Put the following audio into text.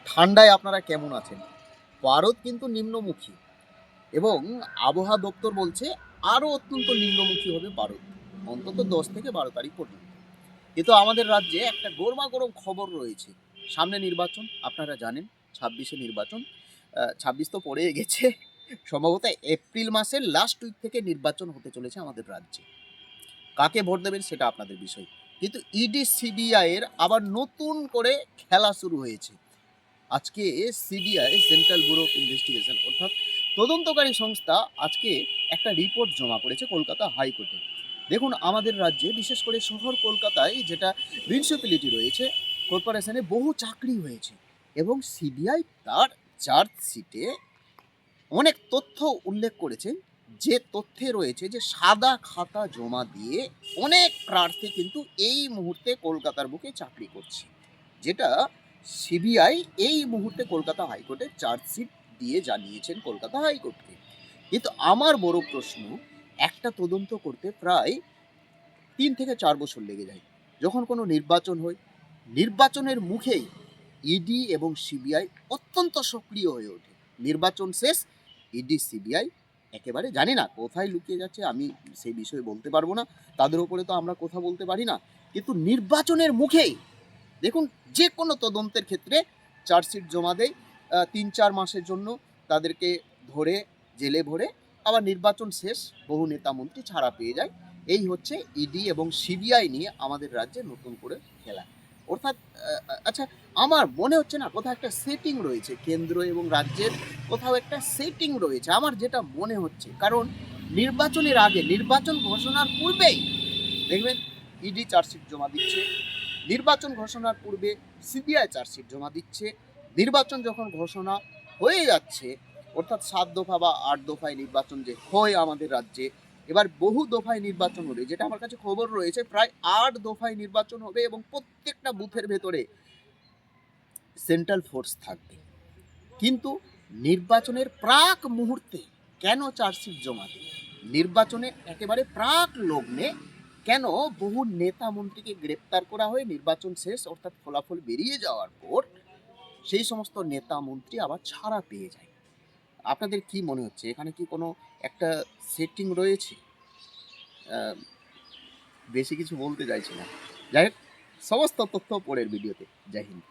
ঠান্ডায় আপনারা কেমন আছেন? ভারত কিন্তু নিম্নমুখী এবং আবহাওয়া দপ্তর বলছে আরও অত্যন্ত নিম্নমুখী হবে ভারত। অন্তত ১০ থেকে ১২ তারিখ পর্যন্ত। কিন্তু আমাদের রাজ্যে একটা গরমাগরম খবর রয়েছে। সামনে নির্বাচন, আপনারা জানেন ২৬শে নির্বাচন। ২৬ তো পড়েই গেছে। সম্ভবত এপ্রিল মাসের লাস্ট উইক থেকে নির্বাচন হতে চলেছে আমাদের রাজ্যে। কাকে ভোট দেবেন সেটা আপনাদের বিষয়। কিন্তু ইডি, সিবিআই এর আবার নতুন করে খেলা শুরু হয়েছে। আজকে CBI, central bureau of investigation অর্থাৎ তদন্তকারী সংস্থা আজকে একটা রিপোর্ট জমা করেছে কলকাতা হাইকোর্টে। দেখুন, আমাদের রাজ্যে বিশেষ করে শহর কলকাতায় যেটা মিউনিসিপ্যালিটি রয়েছে, কর্পোরেশনে বহু চাকরি হয়েছে এবং সিবিআই তার চার্জশিটে অনেক তথ্য উল্লেখ করেছেন, যে তথ্যে রয়েছে যে সাদা খাতা জমা দিয়ে অনেক প্রার্থী কিন্তু এই মুহূর্তে কলকাতার বুকে চাকরি করছে, যেটা সিবিআই এই মুহূর্তে কলকাতা হাইকোর্টে চার্জশিট দিয়ে জানিয়েছেন কলকাতা হাইকোর্টকে। কিন্তু আমার বড় প্রশ্ন, একটা তদন্ত করতে প্রায় ৩ থেকে ৪ বছর লেগে যায়। যখন কোনো নির্বাচন হয়, নির্বাচনের মুখেই ইডি এবং সিবিআই অত্যন্ত সক্রিয় হয়ে ওঠে। নির্বাচন শেষ, ইডি সিবিআই একেবারে জানি না কোথায় লুকিয়ে যাচ্ছে, আমি সেই বিষয়ে বলতে পারবো না, তাদের উপরে তো আমরা কথা বলতে পারি না। কিন্তু নির্বাচনের মুখেই দেখুন, যে কোনো তদন্তের ক্ষেত্রে চার্জশিট জমা দেয়, ৩-৪ মাসের জন্য তাদেরকে ধরে জেলে ভরে, আবার নির্বাচন শেষ, বহু নেতা মন্ত্রী ছাড়া পেয়ে যায়। এই হচ্ছে ইডি এবং সিবিআই নিয়ে আমাদের রাজ্যে নতুন করে খেলা। অর্থাৎ আচ্ছা, আমার মনে হচ্ছে না কোথাও একটা সেটিং রয়েছে, কেন্দ্র এবং রাজ্যের কোথাও একটা সেটিং রয়েছে, আমার যেটা মনে হচ্ছে। কারণ নির্বাচনের আগে, নির্বাচন ঘোষণার পূর্বেই দেখবেন ইডি চার্জশিট জমা দিচ্ছে, নির্বাচন ঘোষণার পূর্বে সিবিআই চার্জশিট জমা দিচ্ছে, নির্বাচন যখন ঘোষণা হয়ে যাচ্ছে, অর্থাৎ ৭ দফা বা ৮ দফায় নির্বাচন যে হয় আমাদের রাজ্যে, এবার বহু দফায় নির্বাচন হবে, যেটা আমার কাছে খবর রয়েছে প্রায় ৮ দফায় নির্বাচন হবে এবং প্রত্যেকটা বুথের ভেতরে সেন্ট্রাল ফোর্স থাকবে। কিন্তু নির্বাচনের প্রাক মুহূর্তে কেন চার্জশিট জমা দেয়? নির্বাচনের একেবারে প্রাক লগ্নে কেন বহু নেতা মন্ত্রীকে গ্রেপ্তার করা হয় নির্বাচন শেষ, অর্থাৎ ফলাফল বেরিয়ে যাওয়ার পর সেই সমস্ত নেতা মন্ত্রী আবার ছাড়া পেয়ে যায়? আপনাদের কি মনে হচ্ছে, এখানে কি কোনো একটা সেটিং রয়েছে? বেশি কিছু বলতে চাইছি না। যাই হোক, সমস্ত তথ্য পরের ভিডিওতে। জয় হিন্দ।